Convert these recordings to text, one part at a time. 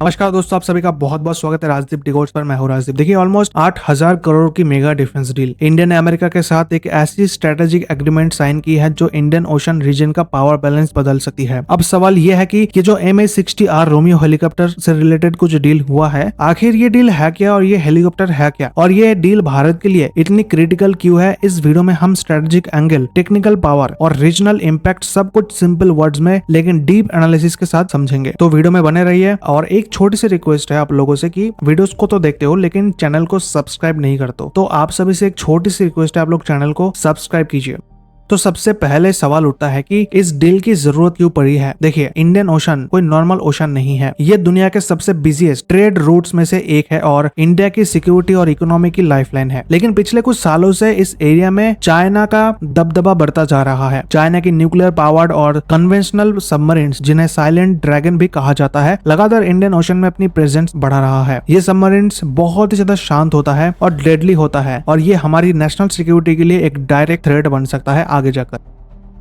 नमस्कार दोस्तों, आप सभी का बहुत बहुत स्वागत है राजदीप डिगोर्स पर। मैं हूं राजदीप। देखिए, ऑलमोस्ट 8,000 करोड़ की मेगा डिफेंस डील इंडिया ने अमेरिका के साथ एक ऐसी स्ट्रेटेजिक एग्रीमेंट साइन की है जो इंडियन ओशन रीजन का पावर बैलेंस बदल सकती है। अब सवाल यह है कि ये जो MH-60R रोमियो हेलीकॉप्टर से रिलेटेड कुछ डील हुआ है, आखिर ये डील है क्या और ये हेलीकॉप्टर है क्या, और ये डील भारत के लिए इतनी क्रिटिकल क्यों है। इस वीडियो में हम स्ट्रेटेजिक एंगल, टेक्निकल पावर और रीजनल इम्पैक्ट सब कुछ सिंपल वर्ड्स में लेकिन डीप एनालिसिस के साथ समझेंगे। तो वीडियो में बने रहिए। और एक छोटी सी रिक्वेस्ट है आप लोगों से कि वीडियोस को तो देखते हो लेकिन चैनल को सब्सक्राइब नहीं करते हो, तो आप सभी से एक छोटी सी रिक्वेस्ट है, आप लोग चैनल को सब्सक्राइब कीजिए। तो सबसे पहले सवाल उठता है कि इस डील की जरूरत क्यों पड़ी है। देखिए, इंडियन ओशन कोई नॉर्मल ओशन नहीं है। ये दुनिया के सबसे बिजीएस्ट ट्रेड रूट्स में से एक है और इंडिया की सिक्योरिटी और इकोनॉमी की लाइफलाइन है। लेकिन पिछले कुछ सालों से इस एरिया में चाइना का दबदबा बढ़ता जा रहा है। चाइना की न्यूक्लियर पावर्ड और कन्वेंशनल सबमरीन्स, जिन्हें साइलेंट ड्रैगन भी कहा जाता है, लगातार इंडियन ओशन में अपनी प्रेजेंस बढ़ा रहा है। ये सबमरीन्स बहुत ही ज्यादा शांत होता है और डेडली होता है, और ये हमारी नेशनल सिक्योरिटी के लिए एक डायरेक्ट थ्रेट बन सकता है आगे जाकर।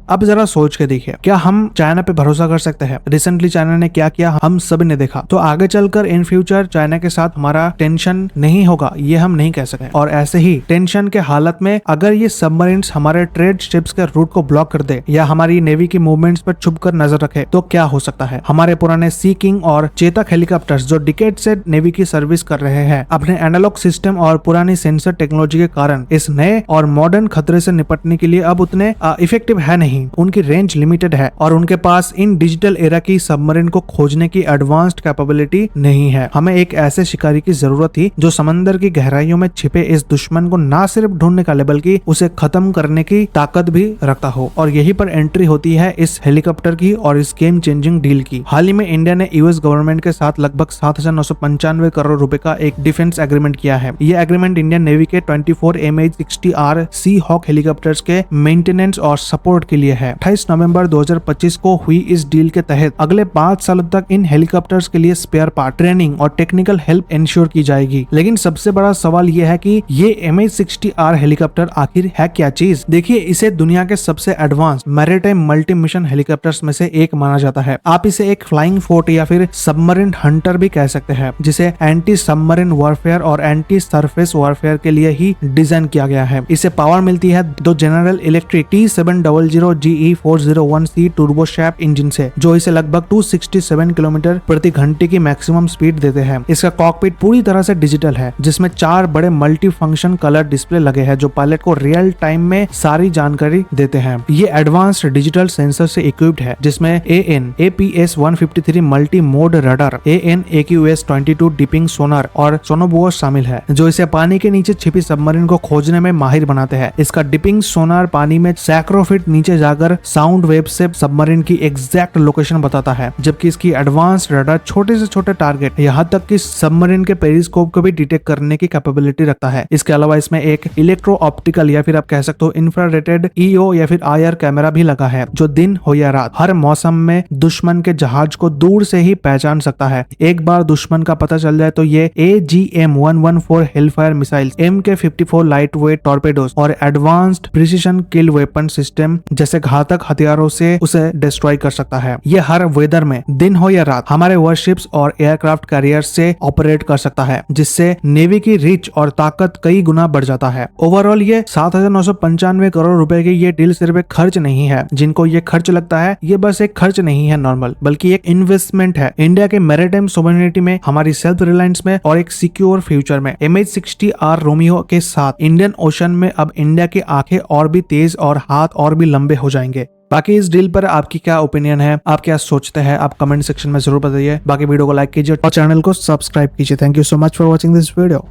अब जरा सोच के देखिए, क्या हम चाइना पे भरोसा कर सकते हैं? रिसेंटली चाइना ने क्या किया हम सभी ने देखा। तो आगे चलकर इन फ्यूचर चाइना के साथ हमारा टेंशन नहीं होगा, ये हम नहीं कह सकते। और ऐसे ही टेंशन के हालत में अगर ये सबमरीन्स हमारे ट्रेड शिप्स के रूट को ब्लॉक कर दे या हमारी नेवी की मूवमेंट्स पर छुपकर नजर रखे, तो क्या हो सकता है। हमारे पुराने सी किंग और चेतक हेलीकॉप्टर्स जो डिकेड से नेवी की सर्विस कर रहे हैं, अपने एनालॉग सिस्टम और पुरानी सेंसर टेक्नोलॉजी के कारण इस नए और मॉडर्न खतरे से निपटने के लिए अब उतने इफेक्टिव है नहीं। उनकी रेंज लिमिटेड है और उनके पास इन डिजिटल एरा की सबमरीन को खोजने की एडवांस्ड कैपेबिलिटी नहीं है। हमें एक ऐसे शिकारी की जरूरत थी जो समंदर की गहराइयों में छिपे इस दुश्मन को ना सिर्फ ढूंढने का बल्कि उसे खत्म करने की ताकत भी रखता हो। और यही पर एंट्री होती है इस हेलीकॉप्टर की और इस गेम चेंजिंग डील की। हाल ही में इंडिया ने यूएस गवर्नमेंट के साथ लगभग 7,995 करोड़ रुपए का एक डिफेंस एग्रीमेंट किया है। यह एग्रीमेंट इंडियन नेवी के 24 MH-60R सी हॉक हेलीकॉप्टर्स के मेंटेनेंस और सपोर्ट के लिए है। 28 नवंबर 2025 को हुई इस डील के तहत अगले 5 सालों तक इन हेलीकॉप्टर्स के लिए स्पेयर पार्ट, ट्रेनिंग और टेक्निकल हेल्प इंश्योर की जाएगी। लेकिन सबसे बड़ा सवाल यह है कि ये MH-60R हेलीकॉप्टर आखिर है क्या चीज। देखिए, इसे दुनिया के सबसे advance maritime multi mission helicopters में से एक माना जाता है। आप इसे एक फ्लाइंग फोर्ट या फिर सबमरीन हंटर भी कह सकते हैं, जिसे एंटी सबमरीन वॉरफेयर और एंटी सरफेस वॉरफेयर के लिए ही डिजाइन किया गया है। इसे पावर मिलती है दो जनरल इलेक्ट्रिक T700GE401C टर्बोशैफ्ट इंजन से, जो इसे लगभग 267 किलोमीटर प्रति घंटे की मैक्सिमम स्पीड देते हैं। इसका कॉकपिट पूरी तरह से डिजिटल है, जिसमें 4 बड़े मल्टी फंक्शन कलर डिस्प्ले लगे हैं जो पायलट को रियल टाइम में सारी जानकारी देते हैं। ये एडवांस्ड डिजिटल सेंसर से इक्विप्ड है, जिसमें AN/APS-153 multi mode radar, AN/AQS-22 dipping sonar और सोनोबोस शामिल है, जो इसे पानी के नीचे छिपी सबमरीन को खोजने में माहिर बनाते हैं। इसका डिपिंग सोनार पानी में सैकड़ों फीट नीचे जाकर साउंड वेव से सबमरीन की एग्जैक्ट लोकेशन बताता है, जबकि इसकी एडवांस्ड रडार छोटे से छोटे टारगेट, यहाँ तक कि सबमरीन के पेरिस्कोप को भी डिटेक्ट करने की कैपेबिलिटी रखता है। इसके अलावा इसमें एक इलेक्ट्रो ऑप्टिकल या फिर आप कह सकते हो इंफ्रारेड EO या फिर IR कैमरा भी लगा है, जो दिन हो या रात हर मौसम में दुश्मन के जहाज को दूर से ही पहचान सकता है। एक बार दुश्मन का पता चल जाए तो ये AGM-114 Hellfire missile, MK-54 light weight torpedoes और advanced precision kill weapon system जैसे घातक हथियारों से उसे डिस्ट्रॉय कर सकता है। ये हर वेदर में, दिन हो या रात, हमारे वॉरशिप्स और एयरक्राफ्ट कैरियर से ऑपरेट कर सकता है, जिससे नेवी की रीच और ताकत कई गुना बढ़ जाता है। ओवरऑल ये 7,995 करोड़ रुपए की ये डील सिर्फ एक खर्च नहीं है। जिनको ये खर्च लगता है, ये बस एक खर्च नहीं है नॉर्मल, बल्कि एक इन्वेस्टमेंट है इंडिया के मैरीटाइम सोवरेनिटी में, हमारी सेल्फ रिलायंस में और एक सिक्योर फ्यूचर में। MH-60R रोमियो के साथ इंडियन ओशन में अब इंडिया की आंखें और भी तेज और हाथ और भी लंबे हो जाएंगे। बाकी इस डील पर आपकी क्या ओपिनियन है, आप क्या सोचते हैं, आप कमेंट सेक्शन में जरूर बताइए। बाकी वीडियो को लाइक कीजिए और चैनल को सब्सक्राइब कीजिए। Thank you so much for watching this video.